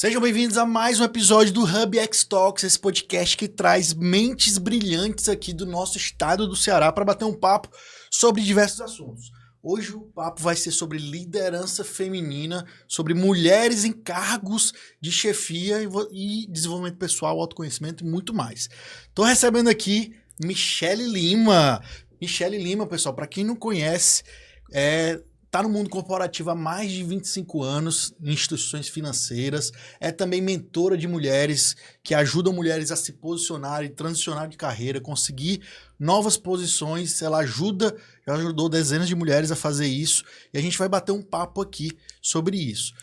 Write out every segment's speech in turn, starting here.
Sejam bem-vindos a mais um episódio do Hub X Talks, esse podcast que traz mentes brilhantes aqui do nosso estado do Ceará para bater um papo sobre diversos assuntos. Hoje o papo vai ser sobre liderança feminina, sobre mulheres em cargos de chefia e desenvolvimento pessoal, autoconhecimento e muito mais. Estou recebendo aqui Michele Lima. Michele Lima, pessoal, para quem não conhece, está no mundo corporativo há mais de 25 anos, em instituições financeiras, é também mentora de mulheres, que ajudam mulheres a se posicionar e transicionar de carreira, conseguir novas posições, ela já ajudou dezenas de mulheres a fazer isso, e a gente vai bater um papo aqui sobre isso.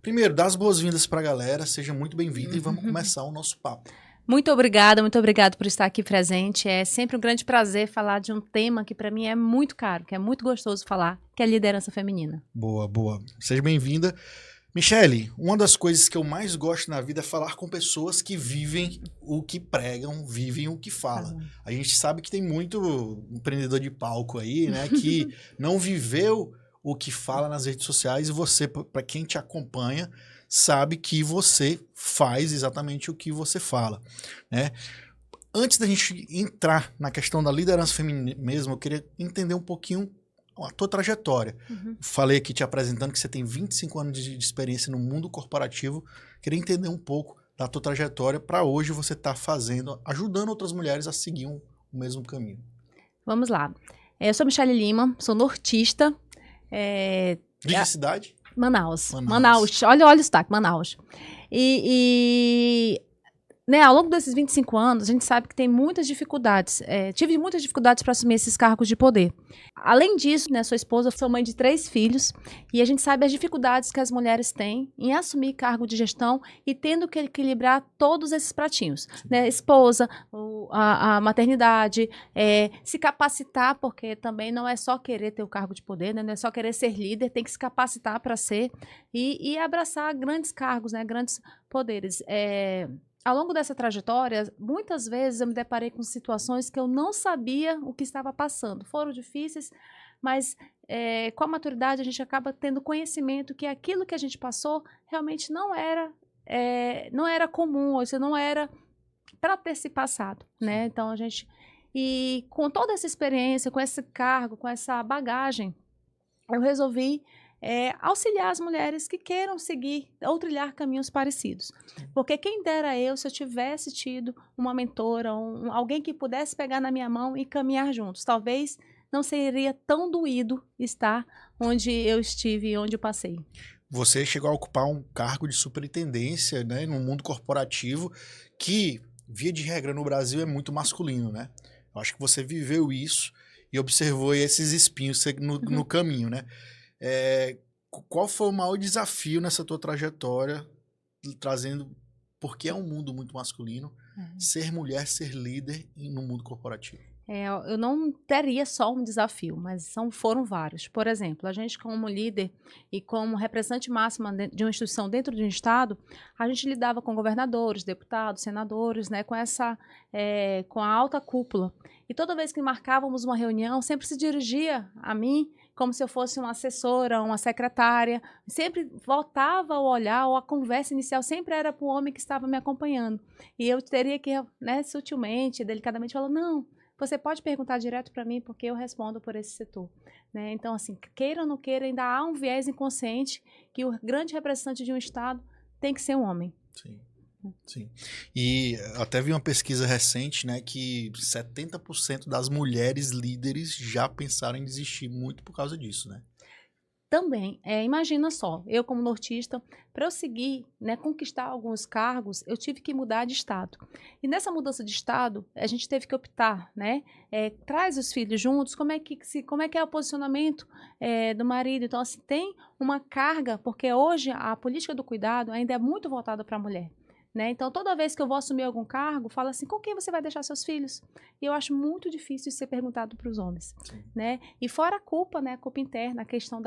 Primeiro, dá as boas-vindas para a galera, seja muito bem-vinda e vamos começar o nosso papo. Muito obrigada por estar aqui presente. É sempre um grande prazer falar de um tema que para mim é muito caro, que é muito gostoso falar, que é a liderança feminina. Boa, boa. Seja bem-vinda. Michele, uma das coisas que eu mais gosto na vida é falar com pessoas que vivem o que pregam, vivem o que falam. A gente sabe que tem muito empreendedor de palco aí, né, que não viveu o que fala nas redes sociais e você, para quem te acompanha, sabe que você faz exatamente o que você fala, né? Antes da gente entrar na questão da liderança feminina mesmo, eu queria entender um pouquinho a tua trajetória. Falei aqui te apresentando que você tem 25 anos de experiência no mundo corporativo. Queria entender um pouco da tua trajetória para hoje você estar fazendo, ajudando outras mulheres a seguir o mesmo caminho. Vamos lá. Eu sou Michele Lima, sou nortista. De que cidade? Manaus. Olha o sotaque, Manaus. Né, ao longo desses 25 anos, a gente sabe que tem muitas dificuldades. Tive muitas dificuldades para assumir esses cargos de poder. Além disso, né, sou esposa, sou mãe de 3 filhos, e a gente sabe as dificuldades que as mulheres têm em assumir cargo de gestão e tendo que equilibrar todos esses pratinhos. Né, esposa, a maternidade, se capacitar, porque também não é só querer ter o cargo de poder, né, não é só querer ser líder, tem que se capacitar para ser e abraçar grandes cargos, né, grandes poderes. Ao longo dessa trajetória, muitas vezes eu me deparei com situações que eu não sabia o que estava passando. Foram difíceis, mas com a maturidade a gente acaba tendo conhecimento que aquilo que a gente passou realmente não era comum, ou seja, não era para ter se passado, né? Então e com toda essa experiência, com esse cargo, com essa bagagem, eu resolvi auxiliar as mulheres que queiram seguir ou trilhar caminhos parecidos. Porque quem dera se eu tivesse tido uma mentora, alguém que pudesse pegar na minha mão e caminhar juntos. Talvez não seria tão doído estar onde eu estive, onde eu passei. Você chegou a ocupar um cargo de superintendência, né, no mundo corporativo, que, via de regra, no Brasil é muito masculino, né? Eu acho que você viveu isso e observou esses espinhos no caminho, né? Qual foi o maior desafio nessa tua trajetória, trazendo, porque é um mundo muito masculino, ser mulher, ser líder no mundo corporativo? Eu não teria só um desafio, mas foram vários. Por exemplo, a gente como líder e como representante máxima de uma instituição dentro de um estado, a gente lidava com governadores, deputados, senadores, né, com a alta cúpula. E toda vez que marcávamos uma reunião, sempre se dirigia a mim como se eu fosse uma assessora, uma secretária. Sempre voltava o olhar, ou a conversa inicial sempre era para o homem que estava me acompanhando. E eu teria que, né, sutilmente, delicadamente, falar, não, você pode perguntar direto para mim, porque eu respondo por esse setor. Né? Então, assim, queira ou não queira, ainda há um viés inconsciente que o grande representante de um estado tem que ser um homem. Sim. Sim. E até vi uma pesquisa recente, né, que 70% das mulheres líderes já pensaram em desistir muito por causa disso, né? Também, imagina só, eu como nortista, para eu seguir, né, conquistar alguns cargos, eu tive que mudar de estado. E nessa mudança de estado, a gente teve que optar, né, traz os filhos juntos, como é que é o posicionamento do marido. Então, assim, tem uma carga, porque hoje a política do cuidado ainda é muito voltada para a mulher. Né? Então, toda vez que eu vou assumir algum cargo, fala assim, com quem você vai deixar seus filhos? E eu acho muito difícil isso ser perguntado para os homens. Né? E fora a culpa, né? A culpa interna, a questão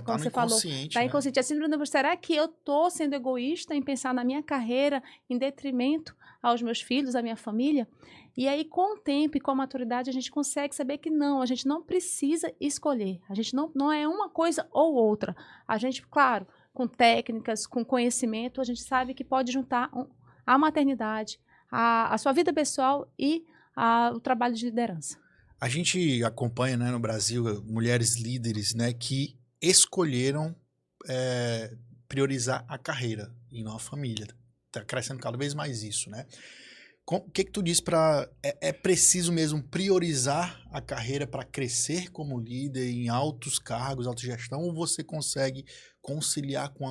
como você falou, da inconsciente. Assim, será que eu estou sendo egoísta em pensar na minha carreira em detrimento aos meus filhos, à minha família? E aí, com o tempo e com a maturidade, a gente consegue saber que não, a gente não precisa escolher. A gente não é uma coisa ou outra. A gente, claro, com técnicas, com conhecimento, a gente sabe que pode juntar a maternidade, a sua vida pessoal e o trabalho de liderança. A gente acompanha, né, no Brasil, mulheres líderes, né, que escolheram priorizar a carreira e não a família. Está crescendo cada vez mais isso, né? O que tu diz para... É preciso mesmo priorizar a carreira para crescer como líder em altos cargos, autogestão, ou você consegue conciliar com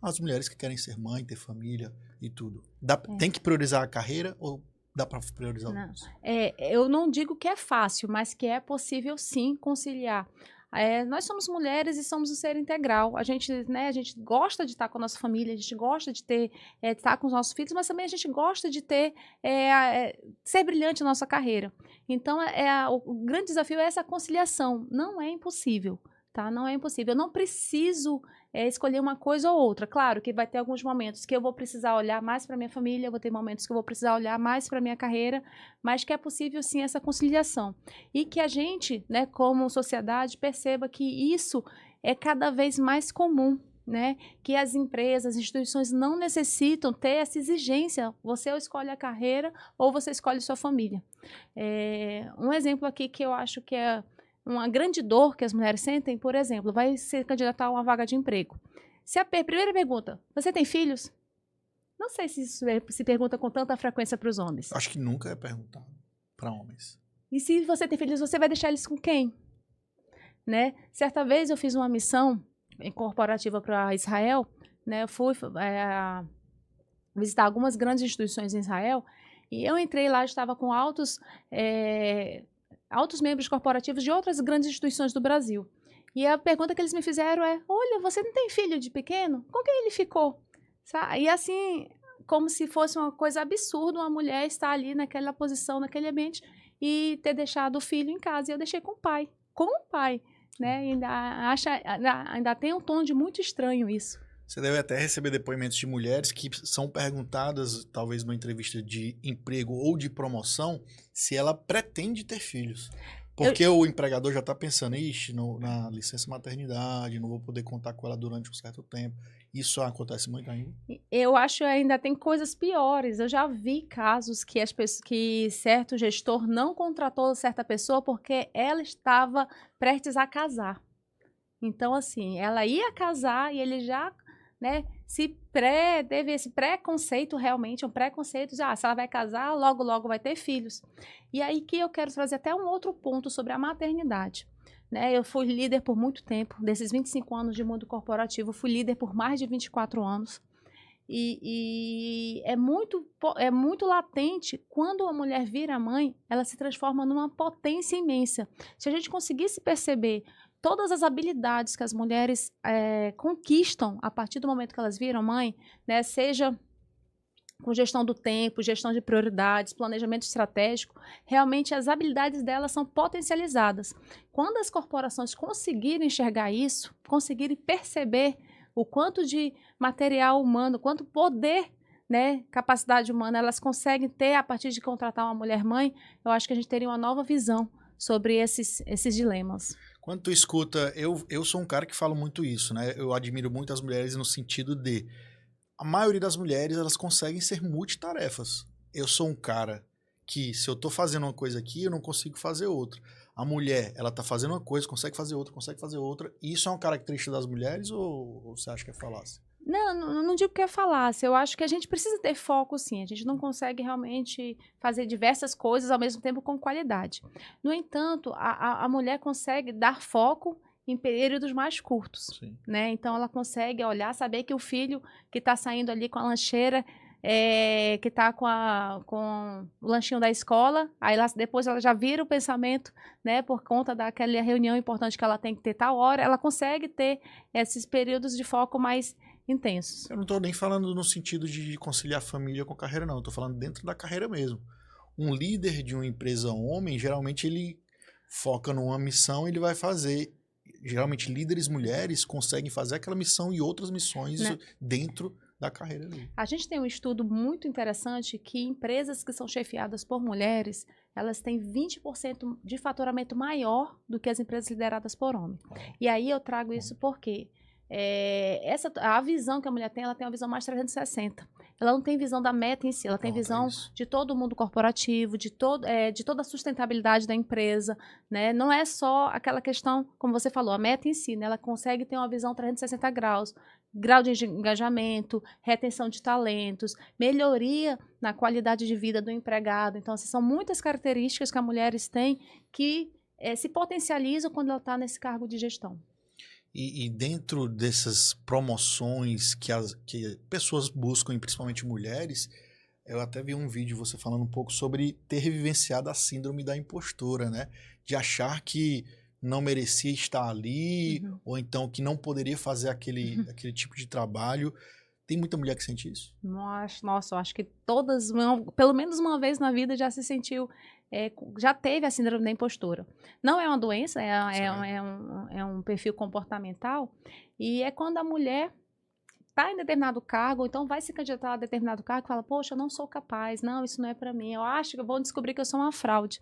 as mulheres que querem ser mãe, ter família e tudo? Tem que priorizar a carreira ou dá para priorizar outros? Eu não digo que é fácil, mas que é possível sim conciliar. Nós somos mulheres e somos um ser integral. A gente gosta de estar com a nossa família, a gente gosta de estar com os nossos filhos, mas também a gente gosta de ser brilhante na nossa carreira. Então, o grande desafio é essa conciliação. Não é impossível, tá? Não é impossível. Eu não preciso escolher uma coisa ou outra. Claro que vai ter alguns momentos que eu vou precisar olhar mais para minha família, vou ter momentos que eu vou precisar olhar mais para minha carreira, mas que é possível sim essa conciliação. E que a gente, né, como sociedade, perceba que isso é cada vez mais comum, né? Que as empresas, as instituições não necessitam ter essa exigência. Você ou escolhe a carreira ou você escolhe sua família. Um exemplo aqui que eu acho que é uma grande dor que as mulheres sentem, por exemplo, vai se candidatar a uma vaga de emprego. Se a primeira pergunta, você tem filhos? Não sei se isso se pergunta com tanta frequência para os homens. Acho que nunca é perguntado para homens. E se você tem filhos, você vai deixar eles com quem? Né? Certa vez eu fiz uma missão corporativa para Israel, né? Eu fui visitar algumas grandes instituições em Israel e eu entrei lá, estava com altos membros corporativos de outras grandes instituições do Brasil. E a pergunta que eles me fizeram é: olha, você não tem filho de pequeno? Com quem ele ficou? Sabe? E assim, como se fosse uma coisa absurda uma mulher estar ali naquela posição, naquele ambiente e ter deixado o filho em casa. E eu deixei com o pai. Com o pai. Né? Ainda tem um tom de muito estranho isso. Você deve até receber depoimentos de mulheres que são perguntadas, talvez numa entrevista de emprego ou de promoção, se ela pretende ter filhos. Porque o empregador já está pensando, ixi, na licença maternidade, não vou poder contar com ela durante um certo tempo. Isso acontece muito ainda? Eu acho que ainda tem coisas piores. Eu já vi casos que certo gestor não contratou certa pessoa porque ela estava prestes a casar. Então, assim, ela ia casar e ele já... Né, teve esse preconceito, realmente, um preconceito de, se ela vai casar, logo, logo vai ter filhos. E aí que eu quero trazer até um outro ponto sobre a maternidade. Né, eu fui líder por muito tempo, desses 25 anos de mundo corporativo, fui líder por mais de 24 anos. E é muito latente, quando a mulher vira mãe, ela se transforma numa potência imensa. Se a gente conseguisse perceber todas as habilidades que as mulheres conquistam a partir do momento que elas viram mãe, né, seja com gestão do tempo, gestão de prioridades, planejamento estratégico, realmente as habilidades delas são potencializadas. Quando as corporações conseguirem enxergar isso, conseguirem perceber o quanto de material humano, quanto poder, né, capacidade humana elas conseguem ter a partir de contratar uma mulher mãe, eu acho que a gente teria uma nova visão sobre esses dilemas. Quando tu escuta, eu sou um cara que falo muito isso, né? Eu admiro muito as mulheres no sentido de a maioria das mulheres, elas conseguem ser multitarefas. Eu sou um cara que, se eu tô fazendo uma coisa aqui, eu não consigo fazer outra. A mulher, ela tá fazendo uma coisa, consegue fazer outra. E isso é uma característica das mulheres ou você acha que é falácia? Não digo que é falácia. Eu acho que a gente precisa ter foco, sim. A gente não consegue realmente fazer diversas coisas ao mesmo tempo com qualidade. No entanto, a mulher consegue dar foco em períodos mais curtos. Né? Então, ela consegue olhar, saber que o filho que está saindo ali com a lancheira, que está com o lanchinho da escola, aí depois ela já vira o pensamento, né, por conta daquela reunião importante que ela tem que ter tal hora, ela consegue ter esses períodos de foco mais intensos. Eu não estou nem falando no sentido de conciliar família com carreira, não. Eu estou falando dentro da carreira mesmo. Um líder de uma empresa homem, geralmente ele foca numa missão e ele vai fazer. Geralmente líderes mulheres conseguem fazer aquela missão e outras missões, né, dentro da carreira dele. A gente tem um estudo muito interessante que empresas que são chefiadas por mulheres, elas têm 20% de faturamento maior do que as empresas lideradas por homens. E aí eu trago isso porque a visão que a mulher tem, ela tem uma visão mais 360. Ela não tem visão da meta em si, ela tem visão de todo o mundo corporativo, de toda a sustentabilidade da empresa, né? Não é só aquela questão, como você falou, a meta em si, né? Ela consegue ter uma visão 360 graus, grau de engajamento, retenção de talentos, melhoria na qualidade de vida do empregado. Então, assim, são muitas características que as mulheres têm que se potencializam quando ela está nesse cargo de gestão. E dentro dessas promoções que pessoas buscam, principalmente mulheres, eu até vi um vídeo você falando um pouco sobre ter vivenciado a síndrome da impostora, né? De achar que não merecia estar ali, ou então que não poderia fazer aquele tipo de trabalho. Tem muita mulher que sente isso? Nossa, eu acho que todas, pelo menos uma vez na vida, já se sentiu, já teve a síndrome da impostora. Não é uma doença, é um perfil comportamental, e é quando a mulher está em determinado cargo, então vai se candidatar a determinado cargo e fala, poxa, eu não sou capaz, não, isso não é para mim, eu acho que eu vou descobrir que eu sou uma fraude.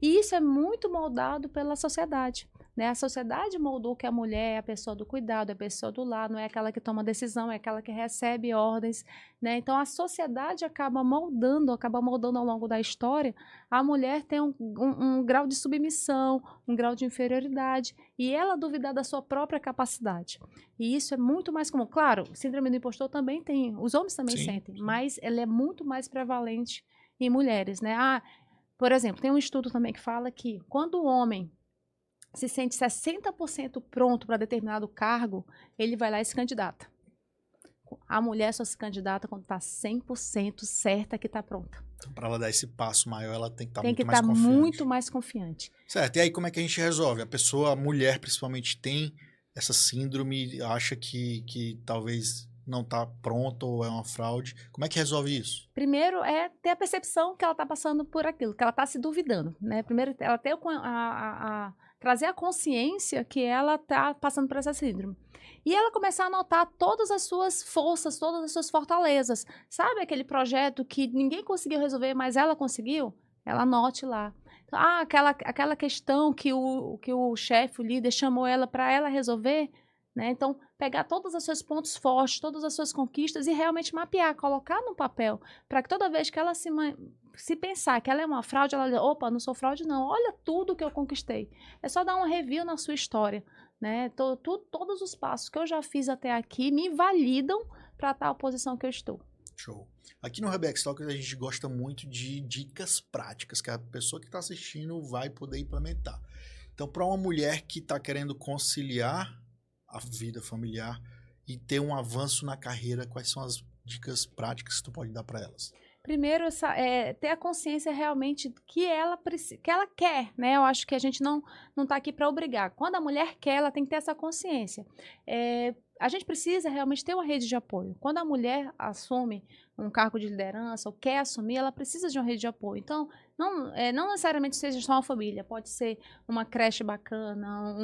E isso é muito moldado pela sociedade. Né? A sociedade moldou que a mulher é a pessoa do cuidado, é a pessoa do lar, não é aquela que toma decisão, é aquela que recebe ordens. Né? Então, a sociedade acaba moldando ao longo da história, a mulher tem um grau de submissão, um grau de inferioridade, e ela duvidar da sua própria capacidade. E isso é muito mais comum. Claro, síndrome do impostor também tem, os homens também sentem, mas ela é muito mais prevalente em mulheres. Né? Por exemplo, tem um estudo também que fala que quando o homem se sente 60% pronto para determinado cargo, ele vai lá e se candidata. A mulher só se candidata quando está 100% certa que está pronta. Então, para ela dar esse passo maior, ela tem que estar muito mais confiante. Certo, e aí como é que a gente resolve? A mulher principalmente, tem essa síndrome, acha que talvez não está pronta ou é uma fraude. Como é que resolve isso? Primeiro é ter a percepção que ela está passando por aquilo, que ela está se duvidando. Né? Primeiro, ela ter trazer a consciência que ela está passando por essa síndrome. E ela começar a notar todas as suas forças, todas as suas fortalezas. Sabe aquele projeto que ninguém conseguiu resolver, mas ela conseguiu? Ela anote lá. Aquela questão que o chefe, o líder, chamou ela para ela resolver. Né? Então, pegar todos os seus pontos fortes, todas as suas conquistas e realmente mapear, colocar no papel, para que toda vez que ela se pensar que ela é uma fraude, ela diz, opa, não sou fraude não, olha tudo que eu conquistei. É só dar um review na sua história. Né? Todos os passos que eu já fiz até aqui me validam para a tal posição que eu estou. Show. Aqui no Hub X Talks a gente gosta muito de dicas práticas que a pessoa que está assistindo vai poder implementar. Então, para uma mulher que está querendo conciliar a vida familiar e ter um avanço na carreira, quais são as dicas práticas que tu pode dar para elas? Primeiro, ter a consciência realmente que ela quer, né? Eu acho que a gente não está aqui para obrigar. Quando a mulher quer, ela tem que ter essa consciência. A gente precisa realmente ter uma rede de apoio. Quando a mulher assume um cargo de liderança ou quer assumir, ela precisa de uma rede de apoio. Então, não necessariamente seja só uma família, pode ser uma creche bacana,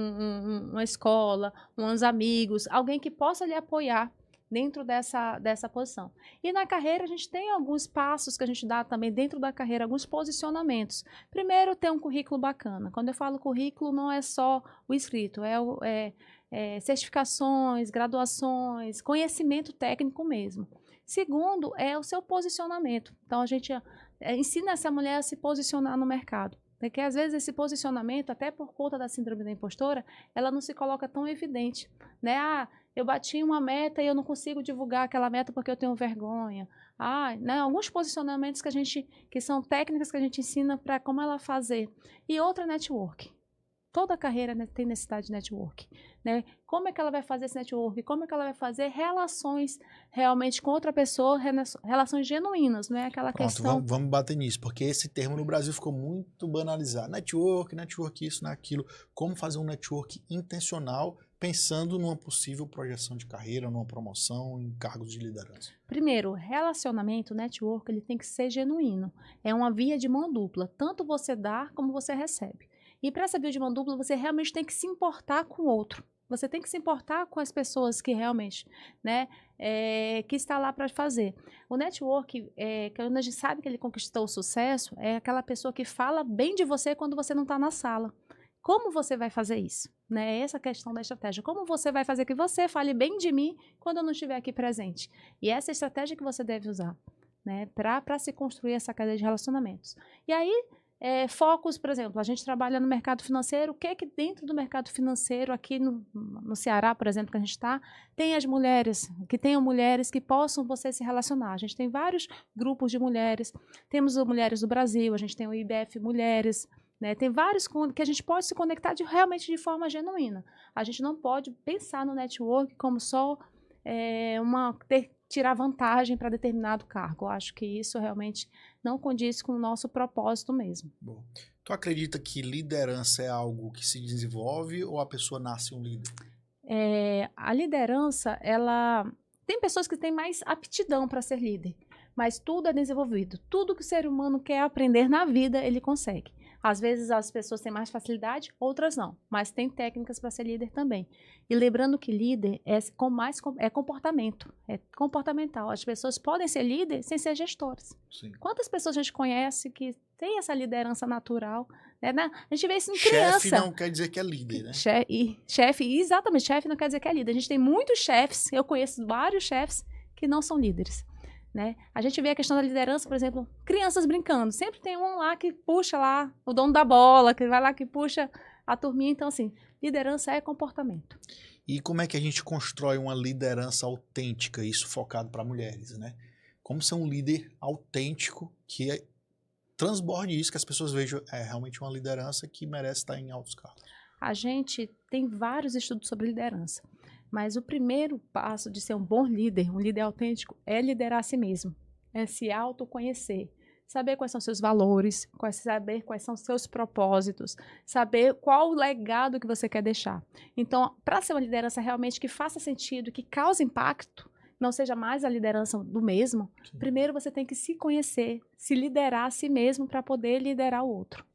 uma escola, uns amigos, alguém que possa lhe apoiar dentro dessa posição. E na carreira a gente tem alguns passos que a gente dá também dentro da carreira, alguns posicionamentos. Primeiro, ter um currículo bacana. Quando eu falo currículo, não é só o escrito, certificações, graduações, conhecimento técnico mesmo. Segundo, é o seu posicionamento. Então, a gente ensina essa mulher a se posicionar no mercado. Porque, às vezes, esse posicionamento, até por conta da síndrome da impostora, ela não se coloca tão evidente. Né? Eu bati uma meta e eu não consigo divulgar aquela meta porque eu tenho vergonha. Né? Alguns posicionamentos que são técnicas que a gente ensina para como ela fazer. E outra, network. Toda carreira tem necessidade de network. Né? Como é que ela vai fazer esse network? Como é que ela vai fazer relações realmente com outra pessoa, relações genuínas, não é aquela questão... Vamos bater nisso, porque esse termo no Brasil ficou muito banalizado. Network, isso, naquilo. Como fazer um network intencional, pensando numa possível projeção de carreira, numa promoção, em cargos de liderança? Primeiro, relacionamento, network, ele tem que ser genuíno. É uma via de mão dupla. Tanto você dá, como você recebe. E para essa via de mão dupla, você realmente tem que se importar com o outro. Você tem que se importar com as pessoas que realmente, né, que está lá para fazer. O network, quando a gente sabe que ele conquistou o sucesso, é aquela pessoa que fala bem de você quando você não está na sala. Como você vai fazer isso? Né? Essa questão da estratégia. Como você vai fazer que você fale bem de mim quando eu não estiver aqui presente? E essa é a estratégia que você deve usar, né? Para se construir essa cadeia de relacionamentos. E aí, focos, por exemplo, a gente trabalha no mercado financeiro, o que é que dentro do mercado financeiro, aqui no Ceará, por exemplo, que a gente está, tem as mulheres, que tenham mulheres que possam você se relacionar. A gente tem vários grupos de mulheres, temos as Mulheres do Brasil, a gente tem o IBF Mulheres, né? Tem vários que a gente pode se conectar realmente de forma genuína. A gente não pode pensar no network como só tirar vantagem para determinado cargo. Eu acho que isso realmente não condiz com o nosso propósito mesmo. Bom, tu acredita que liderança é algo que se desenvolve ou a pessoa nasce um líder? A liderança, ela tem pessoas que têm mais aptidão para ser líder, mas tudo é desenvolvido. Tudo que o ser humano quer aprender na vida, ele consegue. Às vezes as pessoas têm mais facilidade, outras não, mas tem técnicas para ser líder também. E lembrando que líder é comportamento, é comportamental. As pessoas podem ser líderes sem ser gestores. Sim. Quantas pessoas a gente conhece que tem essa liderança natural? Né? A gente vê isso em criança. Chefe não quer dizer que é líder, né? Exatamente, chefe não quer dizer que é líder. A gente tem muitos chefes, eu conheço vários chefes que não são líderes. Né? A gente vê a questão da liderança, por exemplo, crianças brincando. Sempre tem um lá que puxa lá, o dono da bola, que vai lá que puxa a turminha. Então, assim, liderança é comportamento. E como é que a gente constrói uma liderança autêntica, isso focado para mulheres, né? Como ser um líder autêntico que transborde isso, que as pessoas vejam realmente uma liderança que merece estar em altos cargos? A gente tem vários estudos sobre liderança. Mas o primeiro passo de ser um bom líder, um líder autêntico, é liderar a si mesmo. É se autoconhecer. Saber quais são seus valores, saber quais são seus propósitos, saber qual o legado que você quer deixar. Então, para ser uma liderança realmente que faça sentido, que cause impacto, não seja mais a liderança do mesmo, sim, primeiro você tem que se conhecer, se liderar a si mesmo para poder liderar o outro.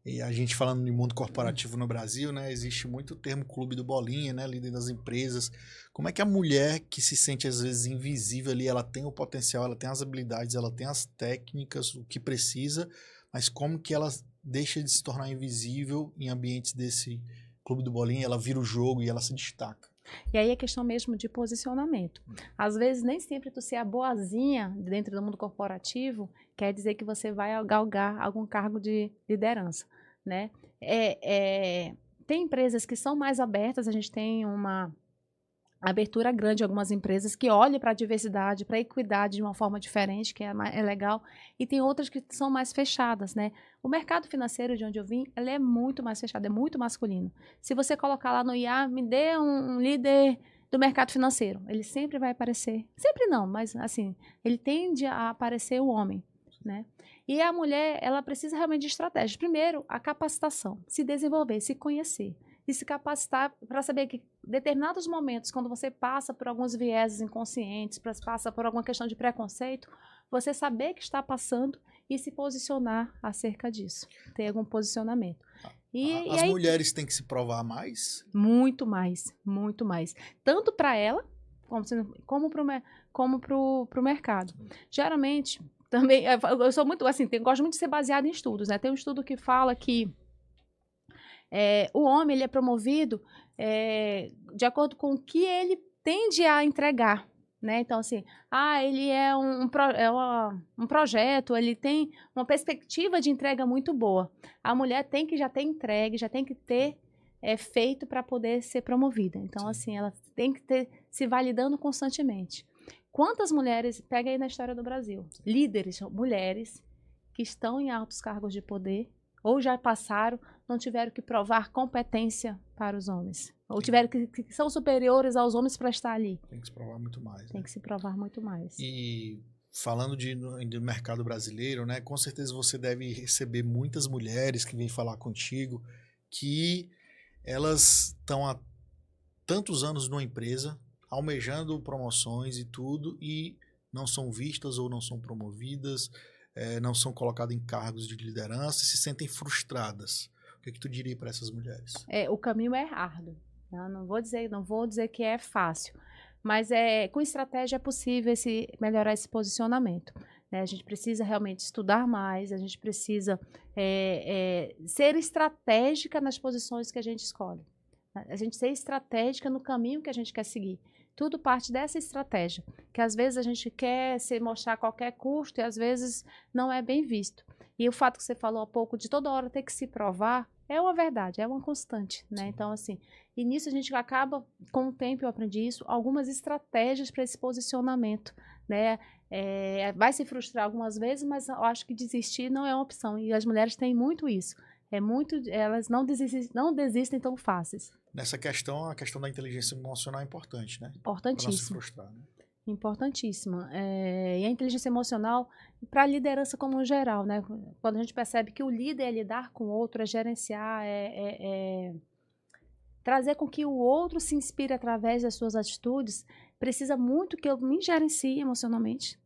E a gente falando de mundo corporativo no Brasil, né, existe muito o termo clube do bolinha, né, líder das empresas. Como é que a mulher que se sente às vezes invisível ali, ela tem o potencial, ela tem as habilidades, ela tem as técnicas, o que precisa, mas como que ela deixa de se tornar invisível em ambientes desse clube do bolinha, ela vira o jogo e ela se destaca? E aí é questão mesmo de posicionamento. Às vezes, nem sempre tu ser a boazinha dentro do mundo corporativo quer dizer que você vai galgar algum cargo de liderança, né? Tem empresas que são mais abertas, a gente tem uma abertura grande em algumas empresas que olham para a diversidade, para a equidade de uma forma diferente, que é legal, e tem outras que são mais fechadas, né? O mercado financeiro de onde eu vim, ele é muito mais fechado, é muito masculino. Se você colocar lá no IA, me dê um líder do mercado financeiro, ele sempre vai aparecer, sempre não, mas assim, ele tende a aparecer o homem, né? E a mulher, ela precisa realmente de estratégias. Primeiro, a capacitação, se desenvolver, se conhecer. E se capacitar para saber que em determinados momentos, quando você passa por alguns vieses inconscientes, passa por alguma questão de preconceito, você saber que está passando e se posicionar acerca disso. Ter algum posicionamento. As mulheres têm que se provar mais? Muito mais, muito mais. Tanto para ela, como para o mercado. Geralmente, também, eu sou muito, assim, gosto muito de ser baseada em estudos, né? Tem um estudo que fala que o homem ele é promovido de acordo com o que ele tende a entregar, né? Então, assim, ele é um projeto, ele tem uma perspectiva de entrega muito boa. A mulher tem que já ter entregue, já tem que ter feito para poder ser promovida. Então, sim, assim, ela tem que ter se validando constantemente. Quantas mulheres, pega aí na história do Brasil, líderes, mulheres que estão em altos cargos de poder, ou já passaram, não tiveram que provar competência para os homens. Ou tiveram que são superiores aos homens para estar ali. Tem que se provar muito mais. Tem que se provar muito mais. E falando do mercado brasileiro, né, com certeza você deve receber muitas mulheres que vêm falar contigo que elas estão há tantos anos numa empresa, almejando promoções e tudo, e não são vistas ou não são promovidas, não são colocadas em cargos de liderança e se sentem frustradas. O que tu diria para essas mulheres? O caminho é árduo. Não vou dizer que é fácil, mas com estratégia é possível melhorar esse posicionamento. né? A gente precisa realmente estudar mais, a gente precisa ser estratégica nas posições que a gente escolhe. A gente ser estratégica no caminho que a gente quer seguir. Tudo parte dessa estratégia, que às vezes a gente quer se mostrar a qualquer custo e às vezes não é bem visto. E o fato que você falou há pouco de toda hora ter que se provar, é uma verdade, é uma constante, né? Então, assim, e nisso a gente acaba, com o tempo eu aprendi isso, algumas estratégias para esse posicionamento, né? Vai se frustrar algumas vezes, mas eu acho que desistir não é uma opção. E as mulheres têm muito isso. Elas não desistem tão fáceis. Nessa questão, a questão da inteligência emocional é importante, né? Para não se Importantíssimo. frustrar, né? Importantíssima. E a inteligência emocional para a liderança como um geral, né? Quando a gente percebe que o líder é lidar com o outro, é gerenciar, trazer com que o outro se inspire através das suas atitudes, precisa muito que eu me gerencie emocionalmente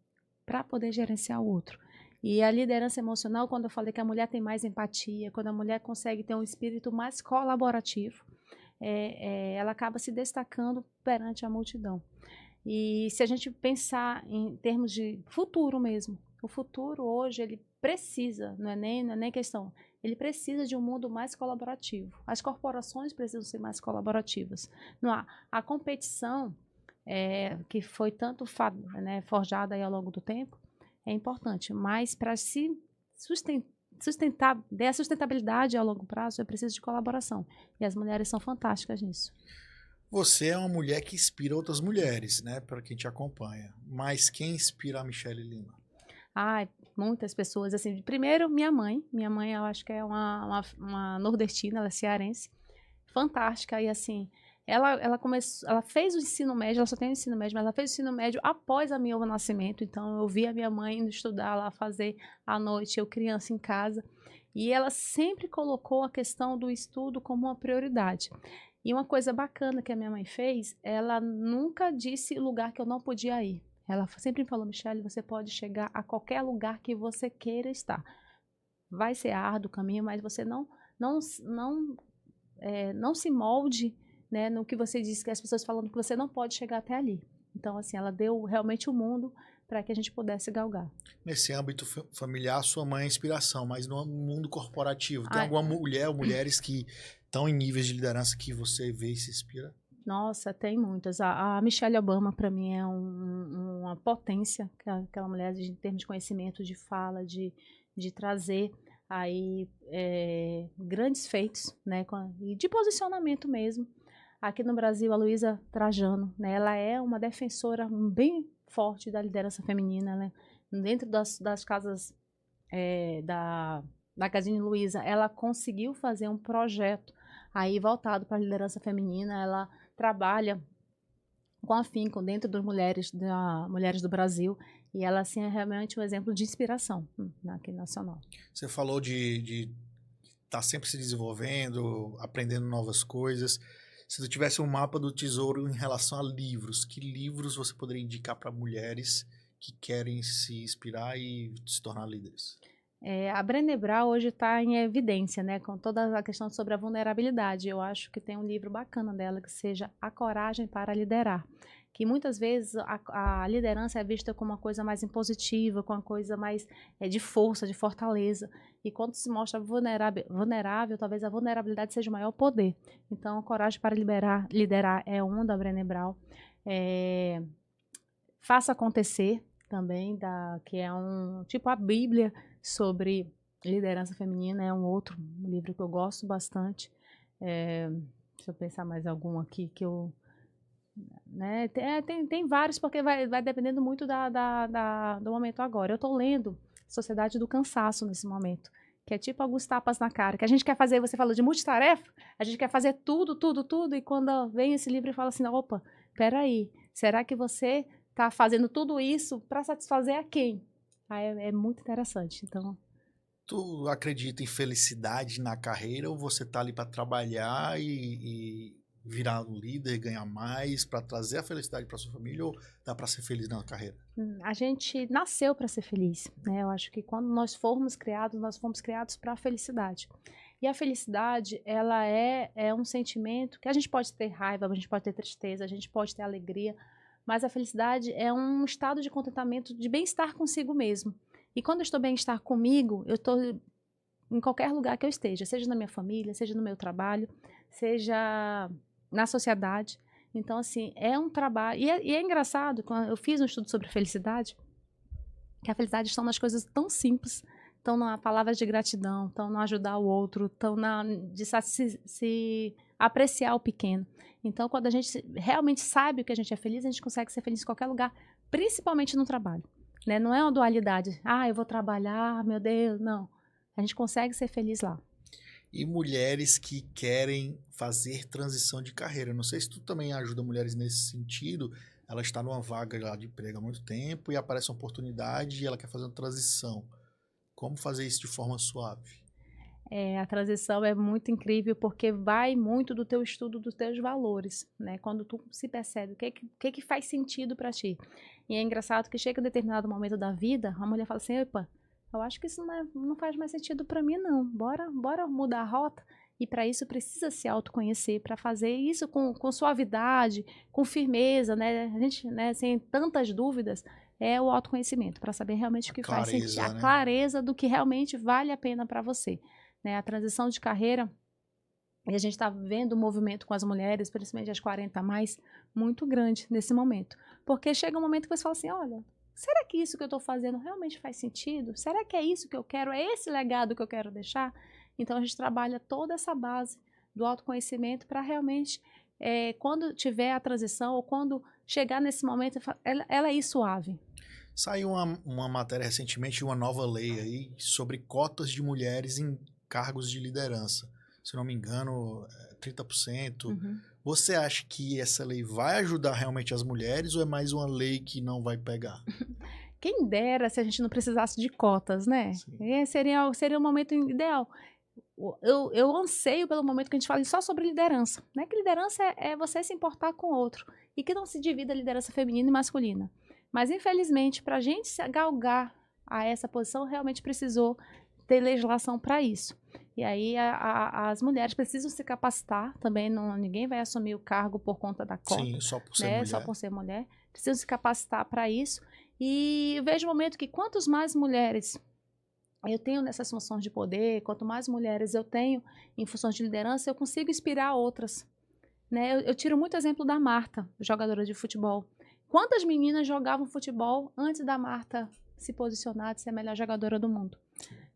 para poder gerenciar o outro. E a liderança emocional, quando eu falei que a mulher tem mais empatia, quando a mulher consegue ter um espírito mais colaborativo, ela acaba se destacando perante a multidão. E se a gente pensar em termos de futuro mesmo, o futuro hoje ele precisa, não é nem questão, ele precisa de um mundo mais colaborativo. As corporações precisam ser mais colaborativas. Não há a competição que foi tanto forjada aí ao longo do tempo é importante, mas para se dar sustentabilidade a longo prazo é preciso de colaboração. E as mulheres são fantásticas nisso. Você é uma mulher que inspira outras mulheres, né? Para quem te acompanha. Mas quem inspira a Michelle Lima? Muitas pessoas, assim, primeiro minha mãe, eu acho que é uma nordestina, ela é cearense, fantástica, e assim, ela fez o ensino médio, ela só tem o ensino médio, mas ela fez o ensino médio após a meu nascimento, então eu vi a minha mãe indo estudar lá, fazer à noite, eu criança em casa, e ela sempre colocou a questão do estudo como uma prioridade. E uma coisa bacana que a minha mãe fez, ela nunca disse lugar que eu não podia ir. Ela sempre me falou, Michelle, você pode chegar a qualquer lugar que você queira estar. Vai ser árduo o caminho, mas você não se molde, né, no que você disse, que as pessoas falando que você não pode chegar até ali. Então, assim, ela deu realmente o mundo para que a gente pudesse galgar. Nesse âmbito familiar, sua mãe é inspiração, mas no mundo corporativo, tem Ai, alguma mulher ou mulheres que estão em níveis de liderança que você vê e se inspira? Nossa, tem muitas. A Michelle Obama, para mim, é uma potência, aquela mulher em termos de conhecimento, de fala, de trazer aí grandes feitos, né, e de posicionamento mesmo. Aqui no Brasil, a Luísa Trajano, né, ela é uma defensora bem forte da liderança feminina, né, dentro das casas da Magazine Luiza, ela conseguiu fazer um projeto aí voltado para a liderança feminina. Ela trabalha com afinco dentro das mulheres do Brasil, e ela assim, é realmente um exemplo de inspiração aqui nacional. Você falou de estar sempre se desenvolvendo, aprendendo novas coisas. Se tu tivesse um mapa do tesouro em relação a livros, que livros você poderia indicar para mulheres que querem se inspirar e se tornar líderes? A Brené Brown hoje está em evidência, né, com toda a questão sobre a vulnerabilidade. Eu acho que tem um livro bacana dela que seja A Coragem para Liderar, que muitas vezes a liderança é vista como uma coisa mais impositiva, com uma coisa mais de força, de fortaleza. E quando se mostra vulnerável, talvez a vulnerabilidade seja o maior poder. Então, A Coragem para Liderar é um da Brené Brown. Faça Acontecer também, que é tipo a Bíblia sobre liderança feminina, é um outro livro que eu gosto bastante. Deixa eu pensar mais algum aqui que eu... Né, tem vários, porque vai dependendo muito do momento agora. Eu estou lendo Sociedade do Cansaço nesse momento, que é tipo alguns tapas na cara, que a gente quer fazer, você falou de multitarefa, a gente quer fazer tudo, e quando vem esse livro e fala assim, opa, peraí, será que você está fazendo tudo isso para satisfazer a quem? É muito interessante. Então, tu acredita em felicidade na carreira ou você tá ali para trabalhar e virar um líder, ganhar mais, para trazer a felicidade para sua família, ou dá para ser feliz na carreira? A gente nasceu para ser feliz, né? Eu acho que quando nós fomos criados para a felicidade. E a felicidade, ela é um sentimento que a gente pode ter raiva, a gente pode ter tristeza, a gente pode ter alegria, mas a felicidade é um estado de contentamento, de bem-estar consigo mesmo. E quando eu estou bem-estar comigo, eu estou em qualquer lugar que eu esteja, seja na minha família, seja no meu trabalho, seja na sociedade. Então, assim, é um trabalho. E é engraçado, quando eu fiz um estudo sobre felicidade, que a felicidade está nas coisas tão simples, estão na palavra de gratidão, estão no ajudar o outro, estão de se apreciar o pequeno. Então, quando a gente realmente sabe o que a gente é feliz, a gente consegue ser feliz em qualquer lugar, principalmente no trabalho. Né? Não é uma dualidade. Eu vou trabalhar, meu Deus, não. A gente consegue ser feliz lá. E mulheres que querem fazer transição de carreira. Não sei se tu também ajuda mulheres nesse sentido. Ela está numa vaga lá de emprego há muito tempo e aparece uma oportunidade e ela quer fazer uma transição. Como fazer isso de forma suave? A transição é muito incrível porque vai muito do teu estudo dos teus valores, né? Quando tu se percebe o que faz sentido para ti. E é engraçado que chega um determinado momento da vida, a mulher fala assim, opa, eu acho que isso não faz mais sentido para mim, não. Bora mudar a rota. E para isso precisa se autoconhecer, para fazer isso com suavidade, com firmeza, né? A gente, né, sem tantas dúvidas, é o autoconhecimento, para saber realmente o que faz sentido. A clareza do que realmente vale a pena para você. Né? A transição de carreira, e a gente está vendo um movimento com as mulheres, principalmente as 40 a mais, muito grande nesse momento. Porque chega um momento que você fala assim, olha, será que isso que eu estou fazendo realmente faz sentido? Será que é isso que eu quero? É esse legado que eu quero deixar? Então, a gente trabalha toda essa base do autoconhecimento para realmente, quando tiver a transição ou quando chegar nesse momento, ela ir suave. Saiu uma matéria recentemente de uma nova lei aí sobre cotas de mulheres em cargos de liderança. Se não me engano, 30%. Uhum. Você acha que essa lei vai ajudar realmente as mulheres ou é mais uma lei que não vai pegar? Quem dera se a gente não precisasse de cotas, né? Seria um momento ideal. Eu anseio pelo momento que a gente fala só sobre liderança. Né? Que liderança é você se importar com o outro. E que não se divida a liderança feminina e masculina. Mas, infelizmente, para a gente se galgar a essa posição, realmente precisou ter legislação para isso. E aí as mulheres precisam se capacitar também. Ninguém vai assumir o cargo por conta da cota. Sim, só por ser né? mulher. Só por ser mulher. Precisam se capacitar para isso. E eu vejo o momento que quantos mais mulheres eu tenho nessas funções de poder, quanto mais mulheres eu tenho em funções de liderança, eu consigo inspirar outras. Né? Eu tiro muito exemplo da Marta, jogadora de futebol. Quantas meninas jogavam futebol antes da Marta se posicionar de ser a melhor jogadora do mundo?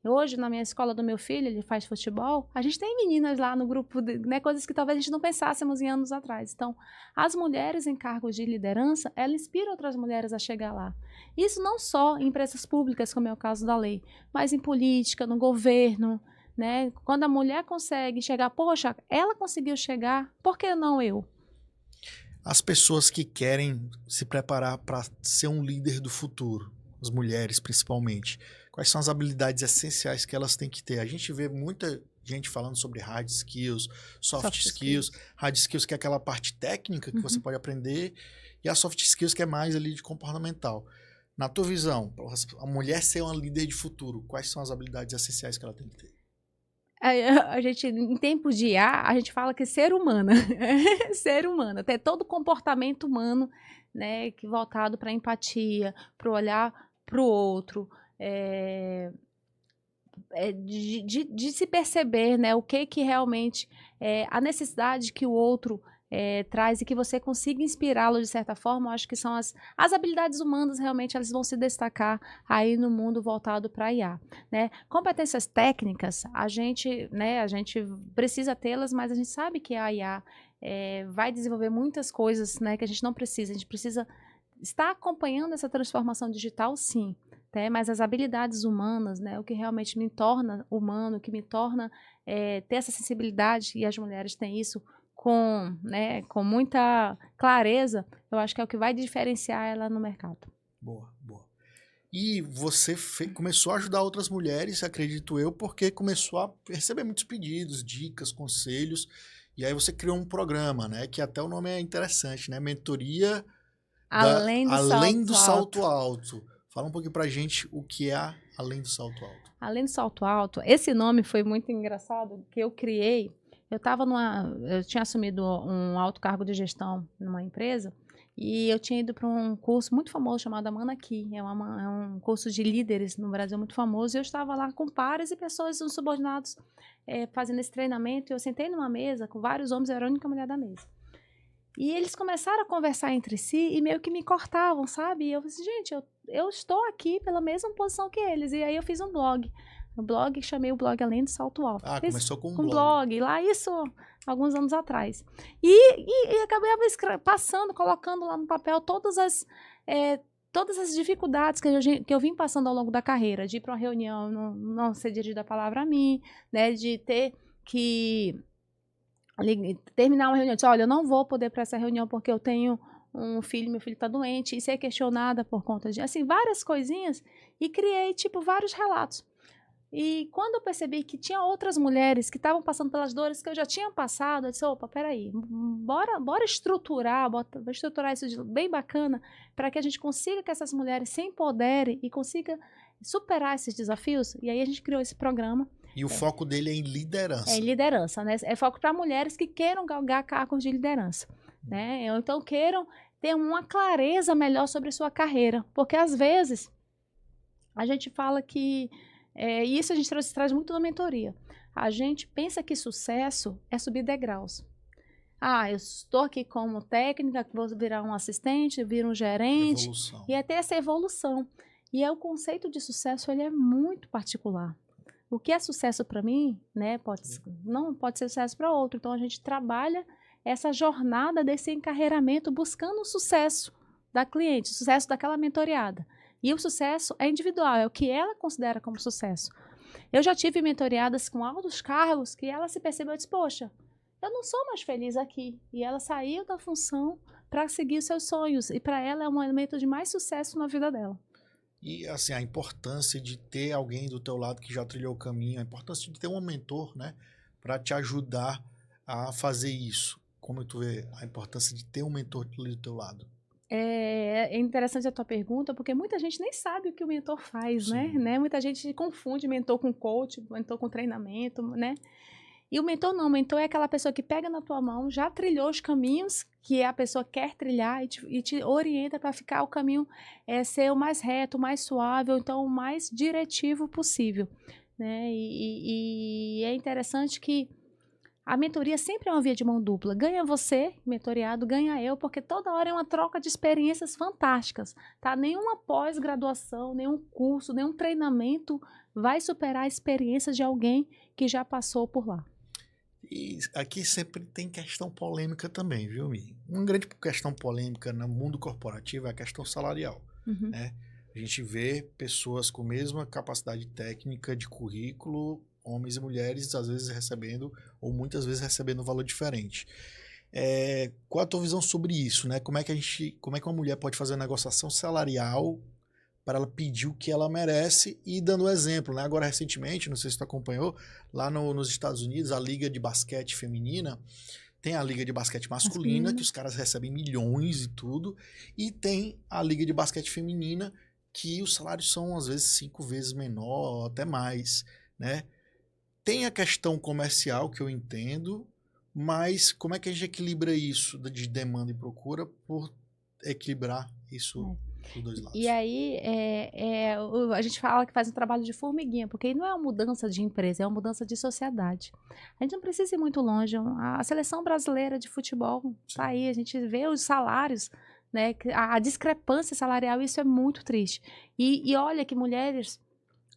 Hoje, na minha escola do meu filho, ele faz futebol, a gente tem meninas lá no grupo, né, coisas que talvez a gente não pensássemos em anos atrás. Então, as mulheres em cargos de liderança, elas inspiram outras mulheres a chegar lá. Isso não só em empresas públicas, como é o caso da lei, mas em política, no governo, né? Quando a mulher consegue chegar, poxa, ela conseguiu chegar, por que não eu? As pessoas que querem se preparar para ser um líder do futuro, as mulheres principalmente, quais são as habilidades essenciais que elas têm que ter? A gente vê muita gente falando sobre hard skills, soft skills. Hard skills que é aquela parte técnica que você pode aprender e a soft skills que é mais ali de comportamental. Na tua visão, a mulher ser uma líder de futuro, quais são as habilidades essenciais que ela tem que ter? A gente, em tempos de IA, a gente fala que é ser humana. Ser humana, ter todo o comportamento humano, né, que voltado para a empatia, para olhar para o outro, de se perceber, né, o que realmente a necessidade que o outro traz e que você consiga inspirá-lo de certa forma. Eu acho que são as habilidades humanas, realmente elas vão se destacar aí no mundo voltado para a IA. Né? Competências técnicas, a gente precisa tê-las, mas a gente sabe que a IA vai desenvolver muitas coisas, né, que a gente não precisa. A gente precisa estar acompanhando essa transformação digital, sim. Mas as habilidades humanas, né, o que realmente me torna humano, o que me torna ter essa sensibilidade, e as mulheres têm isso com muita clareza, eu acho que é o que vai diferenciar ela no mercado. Boa, boa. E você começou a ajudar outras mulheres, acredito eu, porque começou a receber muitos pedidos, dicas, conselhos, e aí você criou um programa, né, que até o nome é interessante, né, Mentoria Além do Salto Alto. Fala um pouquinho pra gente o que é Além do Salto Alto. Além do Salto Alto, esse nome foi muito engraçado, que eu criei. Eu tinha assumido um alto cargo de gestão numa empresa, E eu tinha ido para um curso muito famoso chamado Amanaki, é um curso de líderes no Brasil muito famoso, e eu estava lá com pares e pessoas, uns subordinados, fazendo esse treinamento, e eu sentei numa mesa com vários homens, eu era a única mulher da mesa. E eles começaram a conversar entre si e meio que me cortavam, sabe? E eu falei assim, gente, eu estou aqui pela mesma posição que eles. E aí eu fiz um blog. Chamei o blog Além do Salto Alto. Ah, começou com um blog. blog. Lá isso, alguns anos atrás. E acabei passando, colocando lá no papel todas as dificuldades que eu vim passando ao longo da carreira. De ir para uma reunião, não ser dirigida a palavra a mim, né? De ter que terminar uma reunião e dizer, olha, eu não vou poder para essa reunião porque eu tenho um filho, meu filho está doente, e ser questionada por conta de, assim, várias coisinhas, e criei, vários relatos. E quando eu percebi que tinha outras mulheres que estavam passando pelas dores que eu já tinha passado, eu disse, opa, peraí, bora estruturar isso bem bacana, para que a gente consiga que essas mulheres se empoderem e consiga superar esses desafios. E aí a gente criou esse programa. E o foco dele é em liderança. É em liderança, né? É foco para mulheres que queiram galgar cargos de liderança, né? Ou então queiram ter uma clareza melhor sobre sua carreira. Porque, às vezes, a gente fala que... e isso a gente traz muito na mentoria. A gente pensa que sucesso é subir degraus. Ah, eu estou aqui como técnica, vou virar um assistente, viro um gerente. Evolução. E é ter essa evolução. E o conceito de sucesso, ele é muito particular. O que é sucesso para mim, né, não pode ser sucesso para outro. Então, a gente trabalha essa jornada desse encarreiramento buscando o sucesso da cliente, o sucesso daquela mentoriada. E o sucesso é individual, é o que ela considera como sucesso. Eu já tive mentoriadas com altos cargos que ela se percebeu e disse, poxa, eu não sou mais feliz aqui. E ela saiu da função para seguir os seus sonhos. E para ela é um elemento de mais sucesso na vida dela. E, assim, a importância de ter alguém do teu lado que já trilhou o caminho, a importância de ter um mentor, né, para te ajudar a fazer isso. Como tu vê a importância de ter um mentor do teu lado? É interessante a tua pergunta, porque muita gente nem sabe o que o mentor faz, né? Muita gente confunde mentor com coach, mentor com treinamento, né? E o mentor não, o mentor é aquela pessoa que pega na tua mão, já trilhou os caminhos que a pessoa quer trilhar e te orienta para ficar o caminho ser o mais reto, o mais suave, ou então o mais diretivo possível, né? E é interessante que a mentoria sempre é uma via de mão dupla. Ganha você, mentoriado, ganha eu, porque toda hora é uma troca de experiências fantásticas, tá? Nenhuma pós-graduação, nenhum curso, nenhum treinamento vai superar a experiência de alguém que já passou por lá. E aqui sempre tem questão polêmica também, viu, Mi? Uma grande questão polêmica no mundo corporativo é a questão salarial, né? A gente vê pessoas com a mesma capacidade técnica de currículo, homens e mulheres, às vezes recebendo, ou muitas vezes recebendo um valor diferente. Qual a tua visão sobre isso, né? Como é que uma mulher pode fazer a negociação salarial para ela pedir o que ela merece e dando exemplo, né? Agora, recentemente, não sei se tu acompanhou, lá nos Estados Unidos, a Liga de Basquete Feminina, tem a Liga de Basquete Masculina, que os caras recebem milhões e tudo, e tem a Liga de Basquete Feminina, que os salários são, às vezes, 5 vezes menor, até mais, né? Tem a questão comercial, que eu entendo, mas como é que a gente equilibra isso de demanda e procura por equilibrar isso dos dois lados? E aí, a gente fala que faz um trabalho de formiguinha, porque não é uma mudança de empresa, é uma mudança de sociedade. A gente não precisa ir muito longe. A seleção brasileira de futebol está aí, a gente vê os salários, né, a discrepância salarial, isso é muito triste. E olha que mulheres...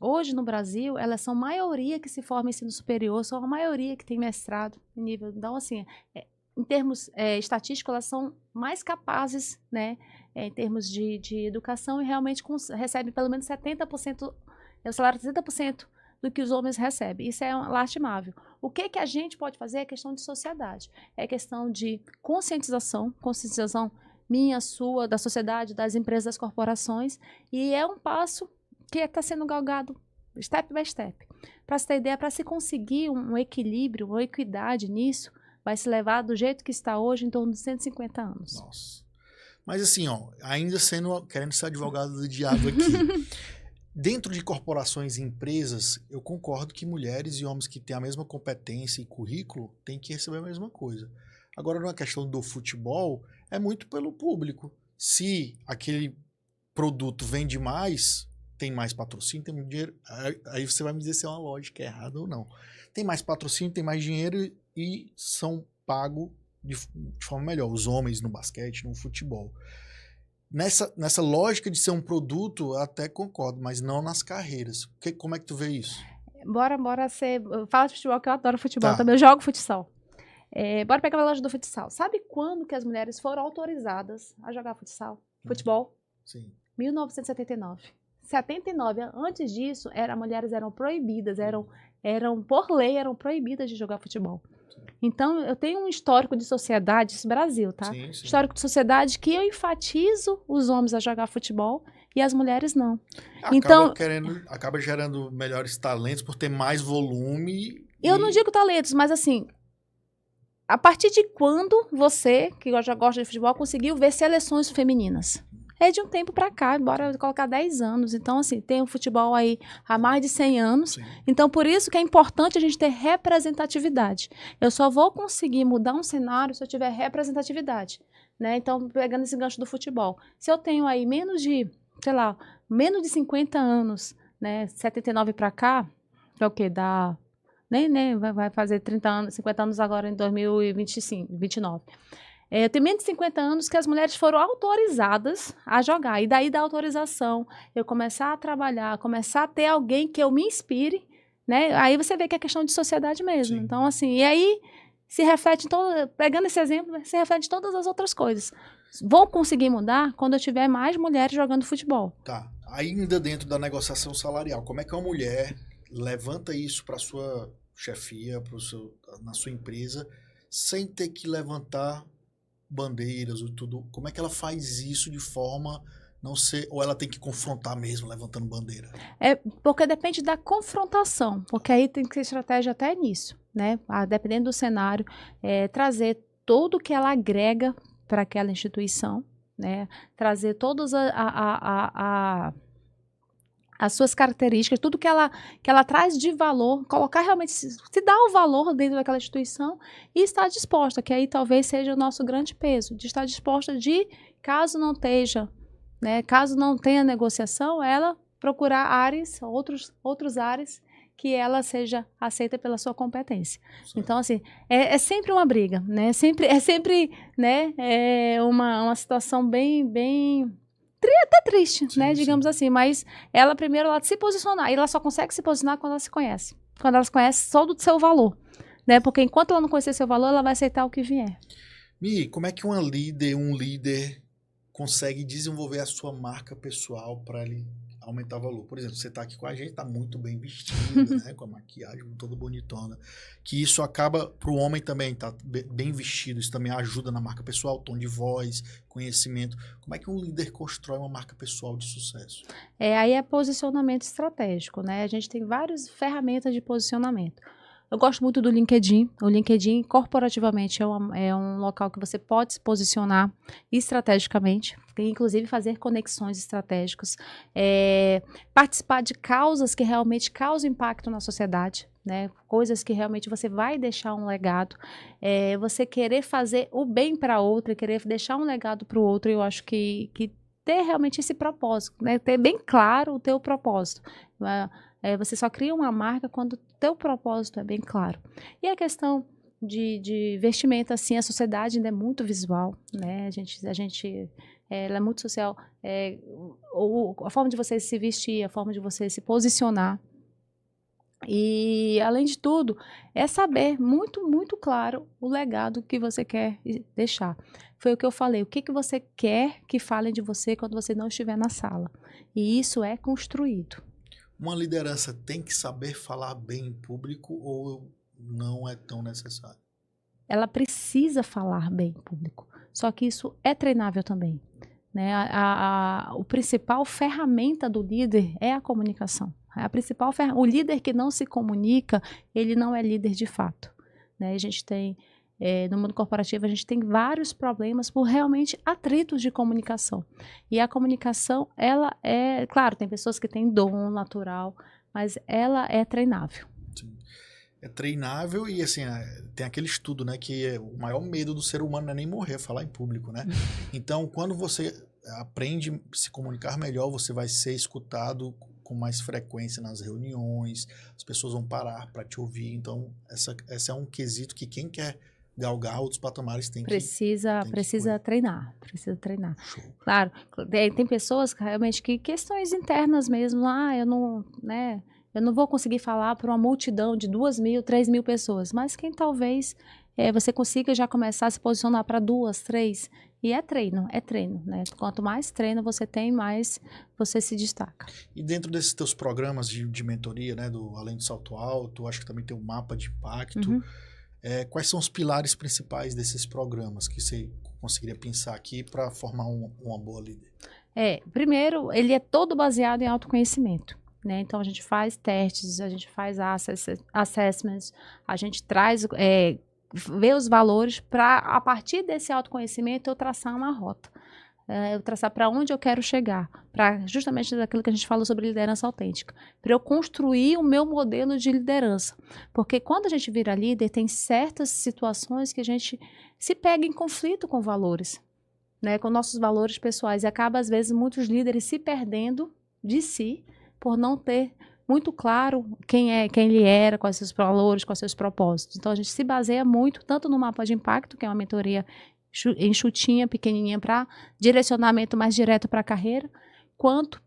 Hoje, no Brasil, elas são a maioria que se forma em ensino superior, são a maioria que tem mestrado em nível... Então, assim, em termos estatísticos, elas são mais capazes, né, em termos de educação e realmente recebem pelo menos 70%, o salário de 70% do que os homens recebem. Isso é lastimável. O que a gente pode fazer é questão de sociedade. É questão de conscientização minha, sua, da sociedade, das empresas, das corporações, e é um passo que está sendo galgado step by step. Para você ter ideia, para se conseguir um equilíbrio, uma equidade nisso, vai se levar do jeito que está hoje em torno de 150 anos. Nossa. Mas assim, ó, ainda querendo ser advogado do diabo aqui, dentro de corporações e empresas, eu concordo que mulheres e homens que têm a mesma competência e currículo têm que receber a mesma coisa. Agora, na questão do futebol, é muito pelo público. Se aquele produto vende mais, tem mais patrocínio, tem muito dinheiro, aí você vai me dizer se é uma lógica errada ou não. Tem mais patrocínio, tem mais dinheiro e são pagos de forma melhor. Os homens no basquete, no futebol. Nessa lógica de ser um produto, eu até concordo, mas não nas carreiras. Como é que tu vê isso? Bora ser... Fala de futebol, que eu adoro futebol Tá. também. Eu jogo futsal. Bora pegar a loja do futsal. Sabe quando que as mulheres foram autorizadas a jogar futsal? Futebol? Sim. 1979. 79. Antes disso, mulheres eram proibidas, por lei, eram proibidas de jogar futebol. Então, eu tenho um histórico de sociedade, isso é Brasil, tá? Sim. Histórico de sociedade que eu enfatizo os homens a jogar futebol e as mulheres não. Então, acaba gerando melhores talentos por ter mais volume. Eu não digo talentos, mas assim, a partir de quando você, que já gosta de futebol, conseguiu ver seleções femininas? É de um tempo pra cá, bora colocar 10 anos. Então, assim, tem o futebol aí há mais de 100 anos. Sim. Então, por isso que é importante a gente ter representatividade. Eu só vou conseguir mudar um cenário se eu tiver representatividade, né? Então, pegando esse gancho do futebol. Se eu tenho aí menos de 50 anos, né? 79 pra cá, é o quê? Nem vai fazer 30 anos, 50 anos agora em 2025, 29. Tem menos de 50 anos que as mulheres foram autorizadas a jogar. E daí da autorização, eu começar a trabalhar, começar a ter alguém que eu me inspire, né? Aí você vê que é questão de sociedade mesmo. Sim. Então, assim, e aí se reflete pegando esse exemplo, se reflete em todas as outras coisas. Vou conseguir mudar quando eu tiver mais mulheres jogando futebol. Tá. Ainda dentro da negociação salarial, como é que uma mulher levanta isso para sua chefia, na sua empresa, sem ter que levantar bandeiras ou tudo? Como é que ela faz isso de forma não ser, ou ela tem que confrontar mesmo levantando bandeira? Porque depende da confrontação, porque aí tem que ser estratégia até nisso, né? Dependendo do cenário, trazer tudo que ela agrega para aquela instituição, né? Trazer todas as suas características, tudo que ela traz de valor, colocar realmente, se dar o valor dentro daquela instituição e estar disposta, que aí talvez seja o nosso grande peso, de estar disposta caso não esteja, né, caso não tenha negociação, ela procurar áreas, outros áreas que ela seja aceita pela sua competência. Sim. Então, assim, é sempre uma briga, né, é sempre né, uma situação bem até triste, sim, né, digamos assim, mas ela primeiro se posicionar, e ela só consegue se posicionar quando ela se conhece, quando ela se conhece só do seu valor, né, porque enquanto ela não conhecer seu valor, ela vai aceitar o que vier. Mi, como é que um líder consegue desenvolver a sua marca pessoal para ele aumentar o valor? Por exemplo, você está aqui com a gente, está muito bem vestida, né, com a maquiagem toda bonitona, que isso acaba para o homem também, tá bem vestido, isso também ajuda na marca pessoal, tom de voz, conhecimento. Como é que um líder constrói uma marca pessoal de sucesso? Aí é posicionamento estratégico, né? A gente tem várias ferramentas de posicionamento. Eu gosto muito do LinkedIn. O LinkedIn, corporativamente, é um local que você pode se posicionar estrategicamente, inclusive fazer conexões estratégicas, participar de causas que realmente causam impacto na sociedade, né? Coisas que realmente você vai deixar um legado, você querer fazer o bem para outra, querer deixar um legado para o outro. Eu acho que ter realmente esse propósito, né? Ter bem claro o teu propósito. Você só cria uma marca quando o teu propósito é bem claro. E a questão de vestimenta, assim, a sociedade ainda é muito visual, né? Ela é muito social. A forma de você se vestir, a forma de você se posicionar. E, além de tudo, é saber muito, muito claro o legado que você quer deixar. Foi o que eu falei, o que você quer que falem de você quando você não estiver na sala. E isso é construído. Uma liderança tem que saber falar bem em público ou não é tão necessário? Ela precisa falar bem em público, só que isso é treinável também, né? O principal ferramenta do líder é a comunicação. O líder que não se comunica, ele não é líder de fato, né? A gente tem, no mundo corporativo, a gente tem vários problemas por realmente atritos de comunicação. E a comunicação, ela claro, tem pessoas que têm dom natural, mas ela é treinável. Sim. é treinável e, assim, tem aquele estudo, né, que o maior medo do ser humano não é nem morrer, é falar em público, né? Então, quando você aprende a se comunicar melhor, você vai ser escutado com mais frequência nas reuniões, as pessoas vão parar para te ouvir. Então, essa é um quesito que quem quer galgar outros patamares tem precisa treinar. Show. Claro, tem pessoas realmente que questões internas mesmo, eu não vou conseguir falar para uma multidão de 2.000, 3.000 pessoas, mas quem talvez você consiga já começar a se posicionar para 2, 3, e é treino, né? Quanto mais treino você tem, mais você se destaca. E dentro desses teus programas de mentoria, né, do Além do Salto Alto, acho que também tem o mapa de impacto, quais são os pilares principais desses programas que você conseguiria pensar aqui para formar uma boa líder? Primeiro, ele é todo baseado em autoconhecimento. Né? Então, a gente faz testes, a gente faz assessments, a gente traz, vê os valores para, a partir desse autoconhecimento, eu traçar uma rota. Eu traçar para onde eu quero chegar, para justamente daquilo que a gente falou sobre liderança autêntica, para eu construir o meu modelo de liderança. Porque quando a gente vira líder, tem certas situações que a gente se pega em conflito com valores, né? Com nossos valores pessoais, e acaba, às vezes, muitos líderes se perdendo de si, por não ter muito claro quem ele era, quais seus valores, quais seus propósitos. Então, a gente se baseia muito, tanto no mapa de impacto, que é uma mentoria enxutinha, pequenininha, para direcionamento mais direto para a carreira, quanto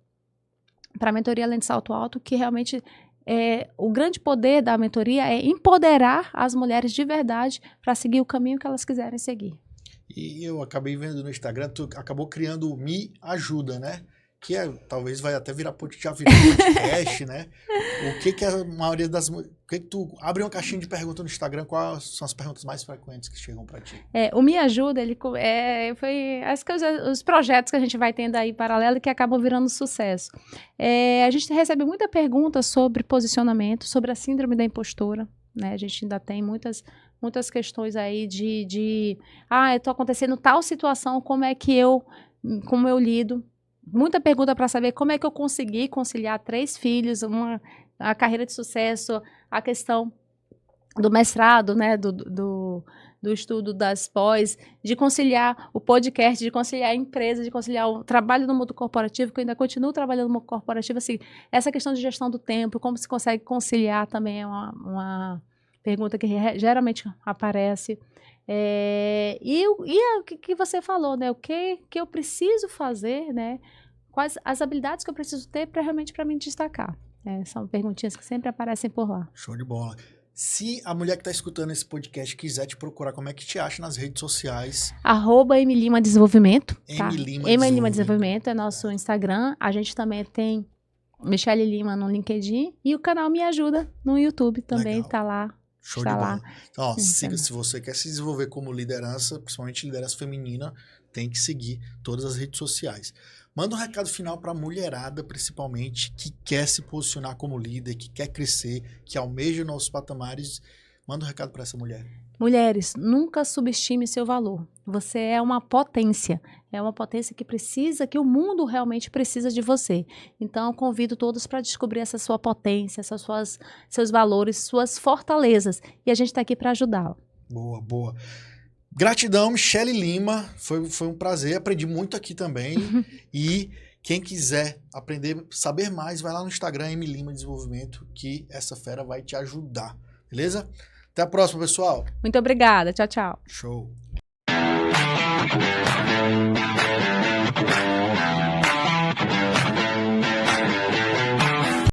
para a mentoria Além de Salto Alto, que realmente o grande poder da mentoria é empoderar as mulheres de verdade para seguir o caminho que elas quiserem seguir. E eu acabei vendo no Instagram, tu acabou criando o Me Ajuda, né? Que talvez vai até virar podcast, né? O que a maioria das... O que tu abre uma caixinha de perguntas no Instagram, quais são as perguntas mais frequentes que chegam para ti? O Me Ajuda, ele foi os projetos que a gente vai tendo aí paralelo que acabam virando sucesso. A gente recebe muita pergunta sobre posicionamento, sobre a síndrome da impostora, né? A gente ainda tem muitas questões aí tô acontecendo tal situação, como eu lido? Muita pergunta para saber como é que eu consegui conciliar 3 filhos, a carreira de sucesso, a questão do mestrado, né, do estudo das pós, de conciliar o podcast, de conciliar a empresa, de conciliar o trabalho no mundo corporativo, que eu ainda continuo trabalhando no mundo corporativo, assim, essa questão de gestão do tempo, como se consegue conciliar também é uma pergunta que geralmente aparece. O que você falou, né? O que eu preciso fazer, né? Quais as habilidades que eu preciso ter realmente para me destacar? São perguntinhas que sempre aparecem por lá. Show de bola. Se a mulher que está escutando esse podcast quiser te procurar, como é que te acha nas redes sociais? @MLima Desenvolvimento. Tá? MLima Desenvolvimento é nosso Instagram. A gente também tem Michele Lima no LinkedIn e o canal Me Ajuda no YouTube também está lá. Show de bola. Então, se você quer se desenvolver como liderança, principalmente liderança feminina, tem que seguir todas as redes sociais. Manda um recado final para a mulherada, principalmente, que quer se posicionar como líder, que quer crescer, que almeja novos patamares. Manda um recado para essa mulher. Mulheres, nunca subestime seu valor. Você é uma potência que precisa, que o mundo realmente precisa de você. Então, eu convido todos para descobrir essa sua potência, seus valores, suas fortalezas. E a gente está aqui para ajudá-la. Boa, boa. Gratidão, Michele Lima. Foi um prazer, aprendi muito aqui também. E quem quiser saber mais, vai lá no Instagram, MLima Desenvolvimento, que essa fera vai te ajudar. Beleza? Até a próxima, pessoal. Muito obrigada. Tchau, tchau. Show.